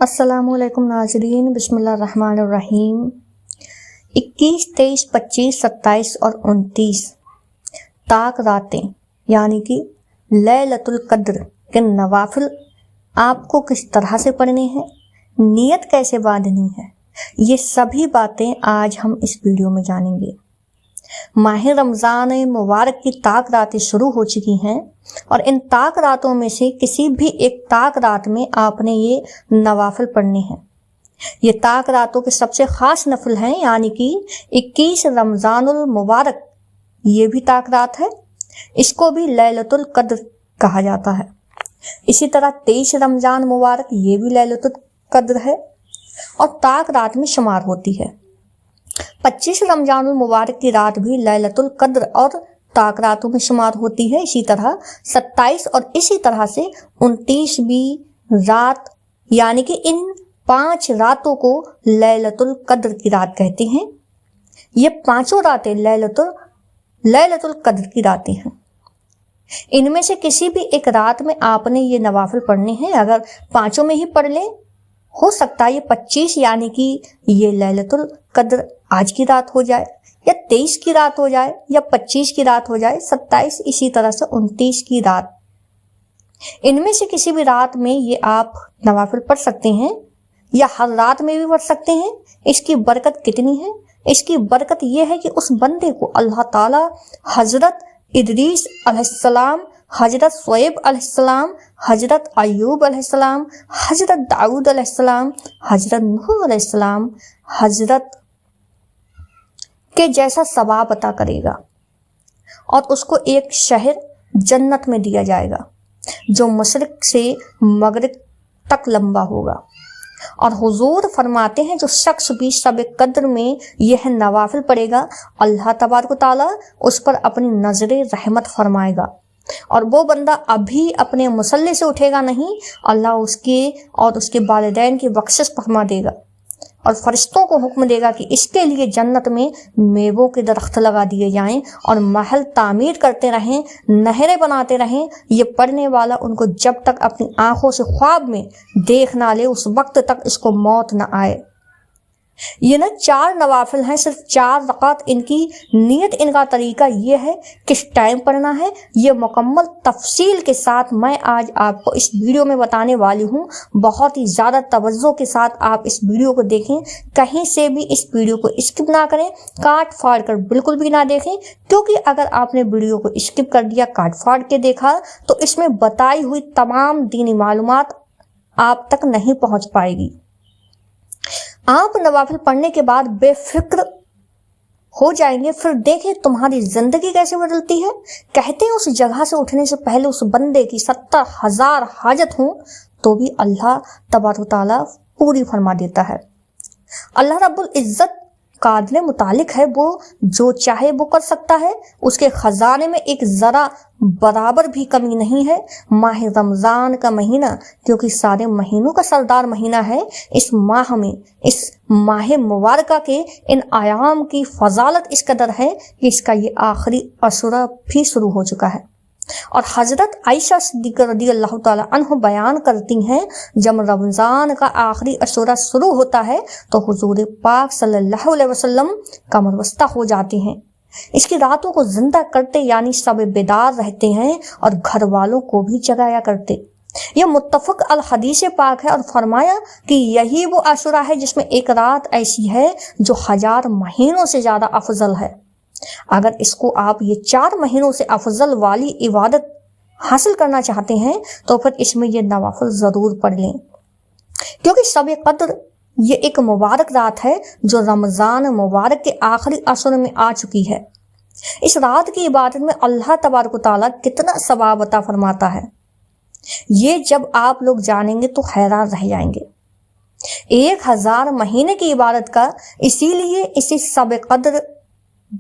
السلام علیکم ناظرین، بسم اللہ الرحمن الرحیم۔ 21، 23، 25، 27 اور 29 طاق راتیں یعنی کہ لیلۃ القدر کے نوافل آپ کو کس طرح سے پڑھنے ہیں، نیت کیسے باندھنی ہے، یہ سبھی باتیں آج ہم اس ویڈیو میں جانیں گے۔ ماہ رمضان مبارک کی طاق راتیں شروع ہو چکی ہیں اور ان طاق راتوں میں سے کسی بھی ایک طاق رات میں آپ نے یہ نوافل پڑھنے ہیں۔ یہ طاق راتوں کے سب سے خاص نفل ہیں، یعنی کہ 21 رمضان المبارک یہ بھی طاق رات ہے، اس کو بھی لیلۃ القدر کہا جاتا ہے۔ اسی طرح 23 رمضان مبارک یہ بھی لیلۃ القدر ہے اور طاق رات میں شمار ہوتی ہے۔ 25 رمضان المبارک کی رات بھی لیلۃ القدر اور طاق راتوں میں شمار ہوتی ہے۔ اسی طرح 27 اور اسی طرح سے 29 بھی رات، یعنی کہ ان 5 راتوں کو لیلۃ القدر کی رات کہتے ہیں۔ یہ پانچوں راتیں لیلۃ القدر کی راتیں ہیں۔ ان میں سے کسی بھی ایک رات میں آپ نے یہ نوافل پڑھنے ہیں۔ اگر پانچوں میں ہی پڑھ لیں، ہو سکتا ہے یہ 25 یعنی کہ یہ لیلۃ القدر آج کی رات ہو جائے، یا 23 کی رات ہو جائے، یا 25 کی رات ہو جائے، 27 اسی طرح سے 29 کی رات۔ ان میں سے کسی بھی رات میں یہ آپ نوافل پڑھ سکتے ہیں یا ہر رات میں بھی پڑھ سکتے ہیں۔ اس کی برکت کتنی ہے؟ اس کی برکت یہ ہے کہ اس بندے کو اللہ تعالی حضرت ادریس علیہ السلام، حضرت شعیب علیہ السلام، حضرت ایوب علیہ السلام، حضرت داؤد علیہ السلام، حضرت نوح علیہ السلام، حضرت کے جیسا ثواب عطا کرے گا، اور اس کو ایک شہر جنت میں دیا جائے گا جو مشرق سے مغرب تک لمبا ہوگا۔ اور حضور فرماتے ہیں جو شخص بھی شب قدر میں یہ نوافل پڑھے گا، اللہ تبارک و تعالیٰ اس پر اپنی نظر رحمت فرمائے گا، اور وہ بندہ ابھی اپنے مصلی سے اٹھے گا نہیں، اللہ اس کے اور اس کے والدین کی بخشش فرما دے گا، اور فرشتوں کو حکم دے گا کہ اس کے لیے جنت میں میووں کے درخت لگا دیے جائیں اور محل تعمیر کرتے رہیں، نہریں بناتے رہیں۔ یہ پڑھنے والا ان کو جب تک اپنی آنکھوں سے خواب میں دیکھ نہ لے، اس وقت تک اس کو موت نہ آئے۔ یہ 4 نوافل ہیں، صرف 4 رکعت۔ ان کی نیت، ان کا طریقہ یہ ہے، کس ٹائم پڑھنا ہے، یہ مکمل تفصیل کے ساتھ میں آج آپ کو اس ویڈیو میں بتانے والی ہوں۔ بہت ہی زیادہ توجہ کے ساتھ آپ اس ویڈیو کو دیکھیں، کہیں سے بھی اس ویڈیو کو اسکپ نہ کریں، کاٹ پھاڑ کر بالکل بھی نہ دیکھیں، کیونکہ اگر آپ نے ویڈیو کو اسکپ کر دیا، کاٹ پھاڑ کے دیکھا، تو اس میں بتائی ہوئی تمام دینی معلومات آپ تک نہیں پہنچ پائے گی۔ آپ نوافل پڑھنے کے بعد بے فکر ہو جائیں گے، پھر دیکھیں تمہاری زندگی کیسے بدلتی ہے۔ کہتے ہیں اس جگہ سے اٹھنے سے پہلے اس بندے کی 70,000 حاجت ہوں تو بھی اللہ تبارک و تعالیٰ پوری فرما دیتا ہے۔ اللہ رب العزت قادر مطالق ہے، وہ جو چاہے وہ کر سکتا ہے، اس کے خزانے میں ایک ذرا برابر بھی کمی نہیں ہے۔ ماہ رمضان کا مہینہ کیونکہ سارے مہینوں کا سردار مہینہ ہے، اس ماہ میں، اس ماہ مبارکہ کے ان ایام کی فضالت اس قدر ہے کہ اس کا یہ آخری عشرہ بھی شروع ہو چکا ہے۔ اور حضرت عائشہ صدیقہ رضی اللہ تعالی عنہ بیان کرتی ہیں، جب رمضان کا آخری عشرہ شروع ہوتا ہے تو حضور پاک صلی اللہ علیہ وسلم کمر بستہ ہو جاتے ہیں، اس کی راتوں کو زندہ کرتے، یعنی سب بیدار رہتے ہیں اور گھر والوں کو بھی جگایا کرتے۔ یہ متفق الحدیث پاک ہے، اور فرمایا کہ یہی وہ عشرہ ہے جس میں ایک رات ایسی ہے جو 1000 مہینوں سے زیادہ افضل ہے۔ اگر اس کو آپ یہ 4 مہینوں سے افضل والی عبادت حاصل کرنا چاہتے ہیں تو پھر اس میں یہ نوافل ضرور پڑھ لیں، کیونکہ شب قدر یہ ایک مبارک رات ہے جو رمضان مبارک کے آخری عشر میں آ چکی ہے۔ اس رات کی عبادت میں اللہ تبارک و تعالیٰ کتنا ثواب عطا فرماتا ہے، یہ جب آپ لوگ جانیں گے تو حیران رہ جائیں گے۔ 1000 مہینے کی عبادت کا، اسی لیے اسی شب قدر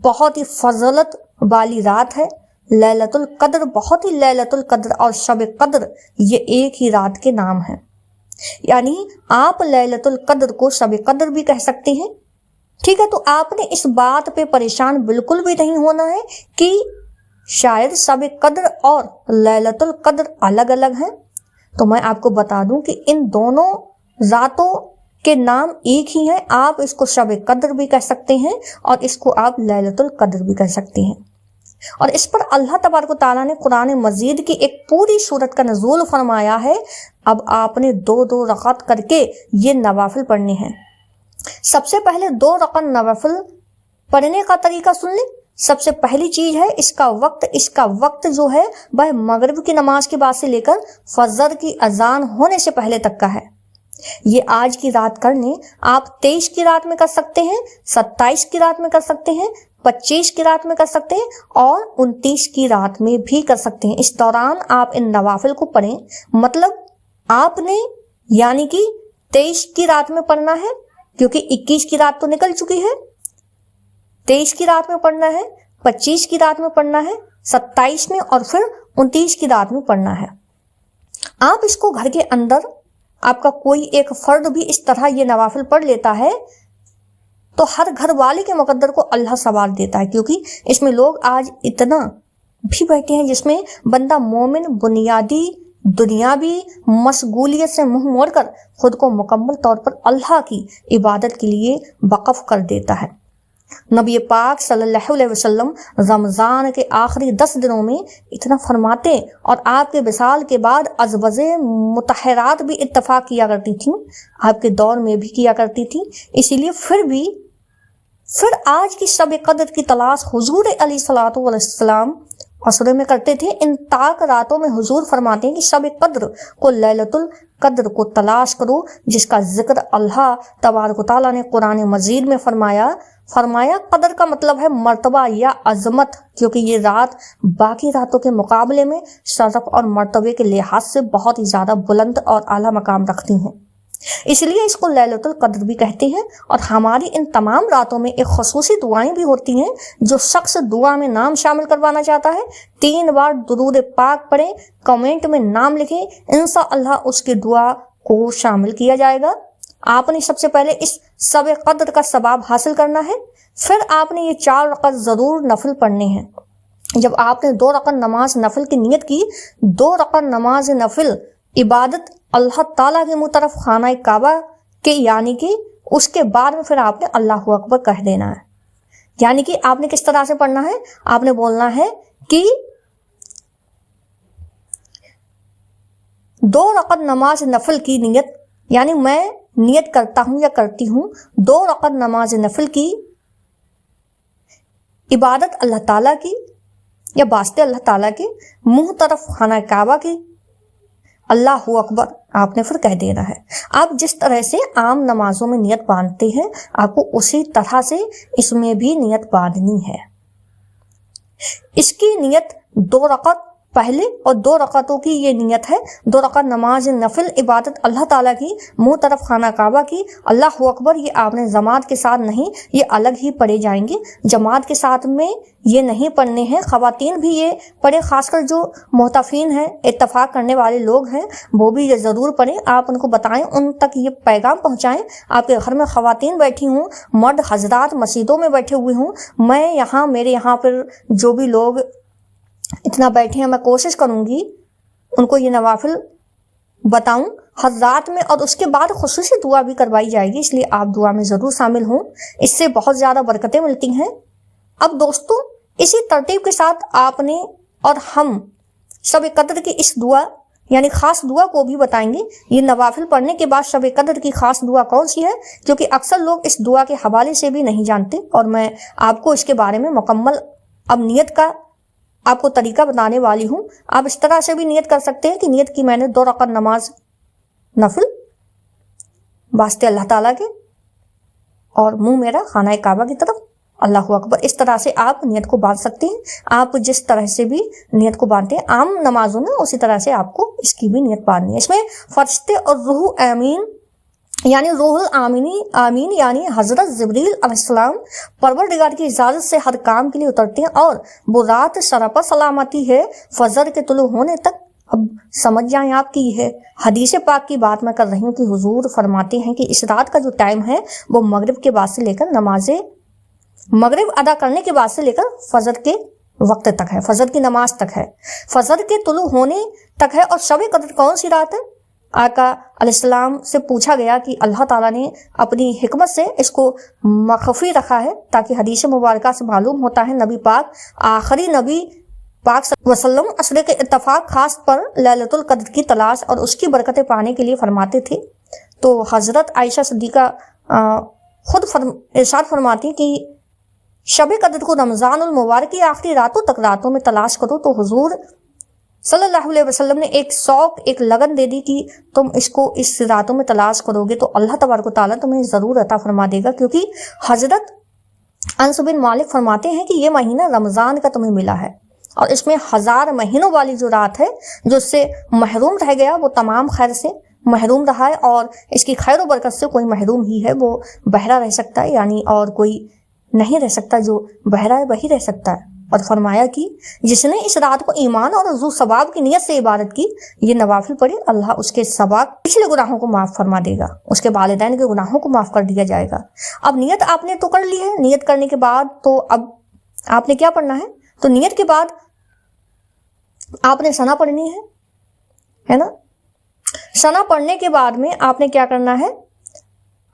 بہت ہی فضلت والی رات ہے۔ لیلۃ القدر، بہت ہی لیلۃ القدر اور شب قدر یہ ایک ہی رات کے نام ہیں، یعنی آپ لیلۃ القدر کو شب قدر بھی کہہ سکتے ہیں۔ ٹھیک ہے، تو آپ نے اس بات پہ پریشان بالکل بھی نہیں ہونا ہے کہ شاید شب قدر اور لیلۃ القدر الگ الگ ہیں۔ تو میں آپ کو بتا دوں کہ ان دونوں راتوں کے نام ایک ہی ہیں، آپ اس کو شب قدر بھی کہہ سکتے ہیں اور اس کو آپ لیلۃ القدر بھی کہہ سکتے ہیں۔ اور اس پر اللہ تبارک و تعالیٰ نے قرآن مجید کی ایک پوری سورت کا نزول فرمایا ہے۔ اب آپ نے 2 رکعت کر کے یہ نوافل پڑھنے ہیں۔ سب سے پہلے 2 رکعت نوافل پڑھنے کا طریقہ سن لیں۔ سب سے پہلی چیز ہے اس کا وقت جو ہے وہ مغرب کی نماز کے بعد سے لے کر فجر کی اذان ہونے سے پہلے تک کا ہے۔ یہ آج کی رات کر لیں، آپ 23 کی رات میں کر سکتے ہیں، 27 کی رات میں کر سکتے ہیں، 25 کی رات میں کر سکتے ہیں اور 29 کی رات میں بھی کر سکتے ہیں۔ اس دوران آپ ان نوافل کو پڑھیں۔ مطلب آپ نے یعنی کہ 23 کی رات میں پڑھنا ہے، کیونکہ 21 کی رات تو نکل چکی ہے، 23 کی رات میں پڑھنا ہے، 25 کی رات میں پڑھنا ہے، 27 میں اور پھر 29 کی رات میں پڑھنا ہے۔ آپ اس کو گھر کے اندر آپ کا کوئی ایک فرد بھی اس طرح یہ نوافل پڑھ لیتا ہے تو ہر گھر والے کے مقدر کو اللہ ثواب دیتا ہے، کیونکہ اس میں لوگ آج اتنا بھی بیٹھے ہیں جس میں بندہ مومن بنیادی دنیاوی مشغولیت سے منہ موڑ کر خود کو مکمل طور پر اللہ کی عبادت کے لیے وقف کر دیتا ہے۔ نبی پاک صلی اللہ علیہ وسلم رمضان کے آخری 10 دنوں میں اتنا فرماتے اور آپ کے وصال کے بعد ازواج مطہرات بھی اتفاق کیا کرتی تھیں، آپ کے دور میں بھی کیا کرتی تھیں۔ اسی لیے پھر آج کی شب قدر کی تلاش حضور علیہ الصلوۃ والسلام عصر میں کرتے تھے۔ ان تاک راتوں میں حضور فرماتے ہیں کہ شب قدر کو لیلۃ القدر کو تلاش کرو، جس کا ذکر اللہ تبارک و تعالیٰ نے قرآن مجید میں فرمایا قدر کا مطلب ہے مرتبہ یا عظمت، کیونکہ یہ رات باقی راتوں کے مقابلے میں شرف اور مرتبے کے لحاظ سے بہت ہی زیادہ بلند اور اعلیٰ مقام رکھتی ہیں، اس لیے اس کو لیلۃ القدر بھی کہتے ہیں۔ اور ہماری ان تمام راتوں میں ایک خصوصی دعائیں بھی ہوتی ہیں۔ جو شخص دعا میں نام شامل کروانا چاہتا ہے 3 بار درود پاک پڑھیں، کمنٹ میں نام لکھیں، انشاءاللہ اس کی دعا کو شامل کیا جائے گا۔ آپ نے سب سے پہلے اس شب قدر کا ثواب حاصل کرنا ہے، پھر آپ نے یہ 4 رکعت ضرور نفل پڑھنے ہیں۔ جب آپ نے 2 رکعت نماز نفل کی نیت کی، 2 رکعت نماز نفل عبادت اللہ تعالیٰ کے منہ طرف خانہ کعبہ کے یعنی کہ اس کے بعد میں پھر آپ نے اللہ اکبر کہہ دینا ہے۔ یعنی کہ آپ نے کس طرح سے پڑھنا ہے؟ آپ نے بولنا ہے کہ 2 رکعت نماز نفل کی نیت، یعنی میں نیت کرتا ہوں یا کرتی ہوں 2 رکعت نماز نفل کی عبادت اللہ تعالیٰ کی یا واسطے اللہ تعالیٰ کے منہ طرف خانہ کعبہ کی، اللہ اکبر آپ نے پھر کہہ دینا ہے۔ آپ جس طرح سے عام نمازوں میں نیت باندھتے ہیں آپ کو اسی طرح سے اس میں بھی نیت باندھنی ہے۔ اس کی نیت 2 رکعت پہلے اور 2 رکعتوں کی یہ نیت ہے، 2 رکعت نماز نفل عبادت اللہ تعالیٰ کی منہ طرف خانہ کعبہ کی، اللہ اکبر یہ آپ نے جماعت کے ساتھ نہیں، یہ الگ ہی پڑھے جائیں گے، جماعت کے ساتھ میں یہ نہیں پڑھنے ہیں۔ خواتین بھی یہ پڑھے، خاص کر جو محتفین ہیں، اتفاق کرنے والے لوگ ہیں، وہ بھی یہ ضرور پڑھیں۔ آپ ان کو بتائیں، ان تک یہ پیغام پہنچائیں۔ آپ کے گھر میں خواتین بیٹھی ہوں، مرد حضرات مسجدوں میں بیٹھے ہوئے ہوں، میرے یہاں پر جو بھی لوگ اتنا بیٹھے ہیں، میں کوشش کروں گی ان کو یہ نوافل بتاؤں حضرات میں، اور اس کے بعد خصوصی دعا بھی کروائی جائے گی، اس لیے آپ دعا میں ضرور شامل ہوں، اس سے بہت زیادہ برکتیں ملتی ہیں۔ اب دوستوں، اسی ترتیب کے ساتھ آپ نے اور ہم شب قدر کی اس دعا یعنی خاص دعا کو بھی بتائیں گے۔ یہ نوافل پڑھنے کے بعد شب قدر کی خاص دعا کون سی ہے، کیونکہ اکثر لوگ اس دعا کے حوالے سے بھی نہیں جانتے، اور میں آپ کو اس کے بارے میں مکمل اب نیت کا آپ کو طریقہ بتانے والی ہوں۔ آپ اس طرح سے بھی نیت کر سکتے ہیں کہ نیت کی میں نے 2 رکعت نماز نفل واسطے اللہ تعالیٰ کے اور منہ میرا خانہ کعبہ کی طرف، اللہ اکبر، اس طرح سے آپ نیت کو باندھ سکتے ہیں۔ آپ جس طرح سے بھی نیت کو باندھتے ہیں عام نمازوں میں، اسی طرح سے آپ کو اس کی بھی نیت باندھنی ہے۔ اس میں فرشتے اور روح امین یعنی روح الامین یعنی حضرت جبریل علیہ السلام پروردگار کی اجازت سے ہر کام کے لیے اترتے ہیں، اور وہ رات سراپا سلامتی ہے فجر کے طلوع ہونے تک۔ اب سمجھ جائیں آپ کی یہ حدیث پاک کی بات میں کر رہی ہوں کہ حضور فرماتے ہیں کہ اس رات کا جو ٹائم ہے وہ مغرب کے بعد سے لے کر مغرب ادا کرنے کے بعد سے لے کر فجر کے وقت تک ہے، فجر کی نماز تک ہے، فجر کے طلوع ہونے تک ہے۔ اور شب قدر کون سی رات ہے؟ آقا علیہ السلام سے پوچھا گیا کہ اللہ تعالیٰ نے اپنی حکمت سے اس کو مخفی رکھا ہے تاکہ حدیث مبارکہ سے معلوم ہوتا ہے نبی پاک آخری نبی پاک صلی اللہ علیہ وسلم عصر کے اتفاق خاص پر لیلۃ القدر کی تلاش اور اس کی برکتیں پانے کے لیے فرماتے تھے۔ تو حضرت عائشہ صدیقہ خود ارشاد فرماتی کہ شب قدر کو رمضان المبارک کی آخری راتوں تک راتوں میں تلاش کرو، تو حضور صلی اللہ علیہ وسلم نے ایک شوق ایک لگن دے دی کہ تم اس کو اس راتوں میں تلاش کرو گے تو اللہ تبارک و تعالیٰ تمہیں ضرور عطا فرما دے گا، کیونکہ حضرت انس بن مالک فرماتے ہیں کہ یہ مہینہ رمضان کا تمہیں ملا ہے اور اس میں 1000 مہینوں والی جو رات ہے جو اس سے محروم رہ گیا وہ تمام خیر سے محروم رہا ہے، اور اس کی خیر و برکت سے کوئی محروم ہی ہے، وہ بہرا رہ سکتا ہے، یعنی اور کوئی نہیں رہ سکتا، جو بہرا ہے وہی رہ سکتا ہے۔ اور فرمایا کہ جس نے اس رات کو ایمان اور رجوع ثواب کی نیت سے عبادت کی، یہ نوافل پڑھے، اللہ اس کے ثواب پچھلے گناہوں کو معاف فرما دے گا، اس کے والدین کے گناہوں کو معاف کر دیا جائے گا۔ اب نیت آپ نے تو کر لی ہے، نیت کرنے کے بعد تو اب آپ نے کیا پڑھنا ہے؟ تو نیت کے بعد آپ نے ثنا پڑھنی ہے نا؟ ثنا پڑھنے کے بعد میں آپ نے کیا کرنا ہے؟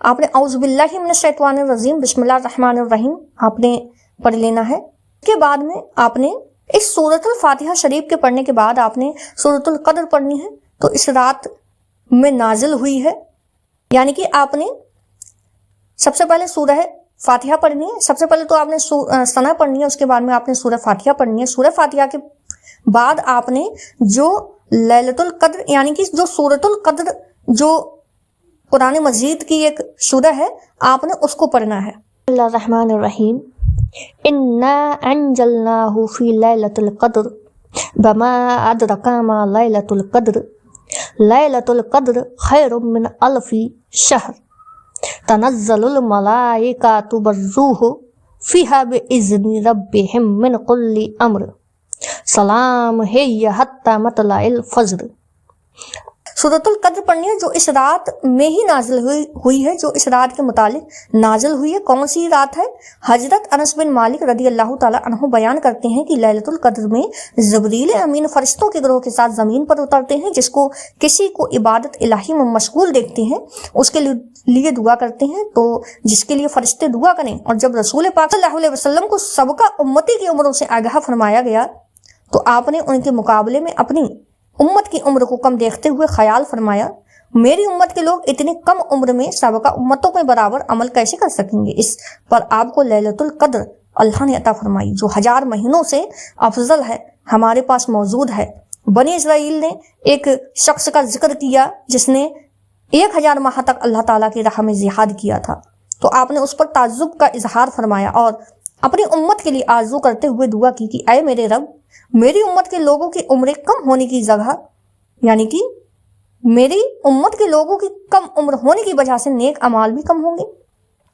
آپ نے اعوذ باللہ من الشیطان الرجیم بسم اللہ الرحمن الرحیم آپ نے پڑھ لینا ہے۔ اس کے بعد میں آپ نے اس سورۃ الفاتحہ شریف کے پڑھنے کے بعد آپ نے سورۃ القدر پڑھنی ہے، تو اس رات میں نازل ہوئی ہے، یعنی کہ آپ نے سب سے پہلے سورہ فاتحہ پڑھنی ہے، سب سے پہلے تو آپ نے ثنا پڑھنی ہے، اس کے بعد میں آپ نے سورہ فاتحہ پڑھنی ہے۔ سورہ فاتحہ کے بعد آپ نے جو لیلۃ القدر یعنی کہ جو سورۃ القدر جو قرآن مجید کی ایک سورہ ہے آپ نے اس کو پڑھنا ہے۔ بسم اللہ الرحمن الرحیم انا انزلناہ فی لیلۃ القدر وما ادرک ما لیلۃ القدر لیلۃ القدر خیر من الف شہر تنزل الملائکۃ والروح فیہا باذن ربہم من کل امر سلام ہے حتی مطلع الفجر۔ سورۃ القدر پڑھنی ہے جو اس رات میں ہی نازل ہوئی ہے، جو اس رات کے متعلق نازل ہوئی ہے۔ کون سی رات ہے؟ حضرت انس بن مالک رضی اللہ تعالیٰ عنہ بیان کرتے ہیں کہ لیلۃ القدر میں جبریل امین فرشتوں کے گروہ کے ساتھ زمین پر اترتے ہیں، جس کو کسی کو عبادت الہی میں مشغول دیکھتے ہیں اس کے لیے دعا کرتے ہیں، تو جس کے لیے فرشتے دعا کریں۔ اور جب رسول پاک صلی اللہ علیہ وسلم کو سابقہ امتی کی عمروں سے آگاہ فرمایا گیا تو آپ نے ان کے مقابلے میں اپنی امت کی عمر کو کم دیکھتے ہوئے خیال فرمایا، میری امت کے لوگ اتنی کم عمر میں سابقہ امتوں کے برابر عمل کیسے کر سکیں گے؟ اس پر آپ کو لیلۃ القدر اللہ نے عطا فرمائی جو 1000 مہینوں سے افضل ہے، ہمارے پاس موجود ہے۔ بنی اسرائیل نے ایک شخص کا ذکر کیا جس نے 1000 ماہ تک اللہ تعالیٰ کی راہ میں جہاد کیا تھا، تو آپ نے اس پر تعجب کا اظہار فرمایا اور اپنی امت کے لیے آرزو کرتے ہوئے دعا کی کہ اے میرے رب، میری امت کے لوگوں کی عمریں کم ہونے کی جگہ یعنی کہ میری امت کے لوگوں کی کم عمر ہونے کی وجہ سے نیک اعمال بھی کم ہوں گے۔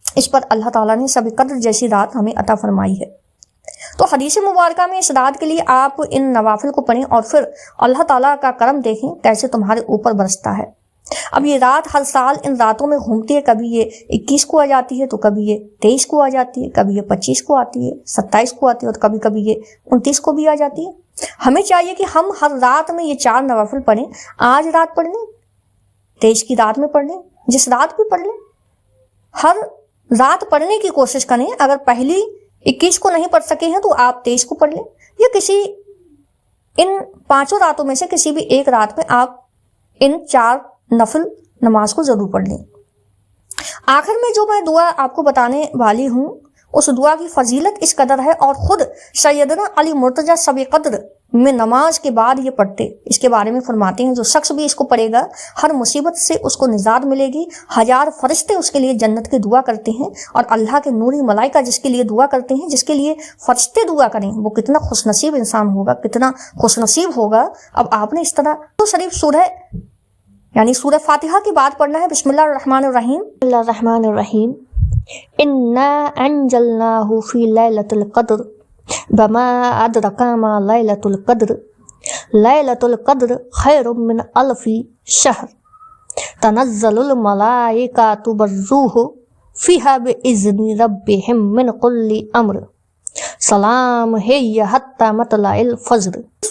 اس پر اللہ تعالیٰ نے شب قدر جیسی رات ہمیں عطا فرمائی ہے۔ تو حدیث مبارکہ میں اس رات کے لیے آپ ان نوافل کو پڑھیں اور پھر اللہ تعالیٰ کا کرم دیکھیں کیسے تمہارے اوپر برستا ہے۔ اب یہ رات ہر سال ان راتوں میں گھومتی ہے، کبھی یہ 21 کو آ جاتی ہے، تو کبھی یہ 23 کو آ جاتی ہے، کبھی یہ 25 کو آتی ہے، 27 کو آتی ہے، اور کبھی کبھی یہ 29 کو بھی آ جاتی ہے۔ ہمیں چاہیے کہ ہم ہر رات میں یہ 4 نوافل پڑھیں۔ آج رات پڑھ لیں، 23 کی رات میں پڑھ لیں، جس رات بھی پڑھ لیں، ہر رات پڑھنے کی کوشش کریں۔ اگر پہلی 21 کو نہیں پڑھ سکے ہیں تو آپ 23 کو پڑھ لیں، یا کسی ان 5 راتوں میں سے کسی بھی ایک رات میں آپ ان 4 نفل نماز کو ضرور پڑھ لیں۔ آخر میں جو میں دعا آپ کو بتانے والی ہوں اس دعا کی فضیلت اس قدر ہے، اور خود سیدنا علی مرتضیٰ شب قدر میں نماز کے بعد یہ پڑھتے، اس کے بارے میں فرماتے ہیں جو شخص بھی اس کو پڑھے گا ہر مصیبت سے اس کو نجات ملے گی، 1000 فرشتے اس کے لیے جنت کی دعا کرتے ہیں، اور اللہ کے نوری ملائکہ جس کے لیے دعا کرتے ہیں، جس کے لیے فرشتے دعا کریں، وہ کتنا خوش نصیب انسان ہوگا، کتنا خوش نصیب ہوگا۔ اب آپ نے اس طرح تو شریف سورہ یعنی سورہ فاتحہ کی بات پڑھنا ہے۔ بسم اللہ الرحمن الرحیم بسم اللہ الرحمن الرحیم انا انزلناہ فی لیلۃ القدر وما ادرک ما لیلۃ القدر لیلۃ القدر خیر من الف شہر تنزل الملائکۃ والروح فیہا باذن ربہم من کل امر سلام ہے حتی مطلع الفجر۔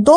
2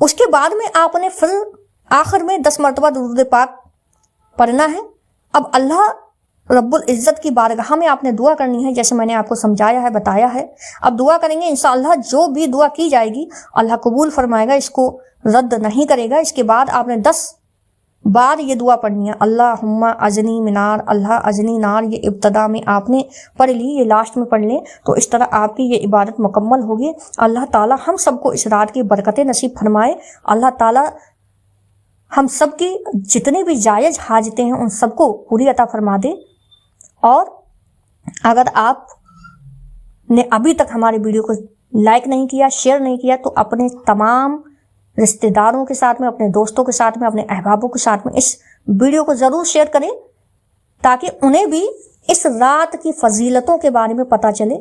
اس کے بعد میں آپ نے پھر آخر میں 10 مرتبہ درود پاک پڑھنا ہے۔ اب اللہ رب العزت کی بارگاہ میں آپ نے دعا کرنی ہے، جیسے میں نے آپ کو سمجھایا ہے، بتایا ہے۔ اب دعا کریں گے انشاءاللہ، جو بھی دعا کی جائے گی اللہ قبول فرمائے گا، اس کو رد نہیں کرے گا۔ اس کے بعد آپ نے 10 بار یہ دعا پڑھنی ہے، اللہم اجنی منار، اللہ اجنی نار۔ یہ ابتدا میں آپ نے پڑھ لی، یہ لاسٹ میں پڑھ لیں، تو اس طرح آپ کی یہ عبادت مکمل ہوگی۔ اللہ تعالی ہم سب کو اس رات کی برکتیں نصیب فرمائے۔ اللہ تعالی ہم سب کی جتنی بھی جائز حاجتیں ہیں ان سب کو پوری عطا فرما دے۔ اور اگر آپ نے ابھی تک ہمارے ویڈیو کو لائک نہیں کیا، شیئر نہیں کیا، تو اپنے تمام رشتہ داروں کے ساتھ میں، اپنے دوستوں کے ساتھ میں، اپنے احبابوں کے ساتھ میں اس ویڈیو کو ضرور شیئر کریں، تاکہ انہیں بھی اس رات کی فضیلتوں کے بارے میں پتہ چلے۔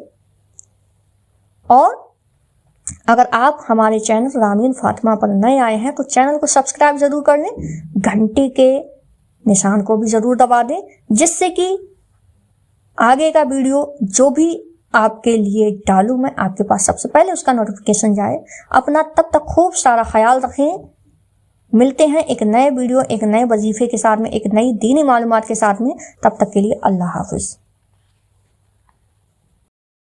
اور اگر آپ ہمارے چینل رامین فاطمہ پر نئے آئے ہیں تو چینل کو سبسکرائب ضرور کر لیں، گھنٹی کے نشان کو بھی ضرور دبا دیں، جس سے کہ آگے کا ویڈیو جو بھی آپ کے لیے ڈالوں میں آپ کے پاس سب سے پہلے اس کا نوٹیفیکیشن جائے۔ اپنا تب تک خوب سارا خیال رکھیں۔ ملتے ہیں ایک نئے ویڈیو، ایک نئے وظیفے کے ساتھ میں، ایک نئی دینی معلومات کے ساتھ میں۔ تب تک کے لیے اللہ حافظ۔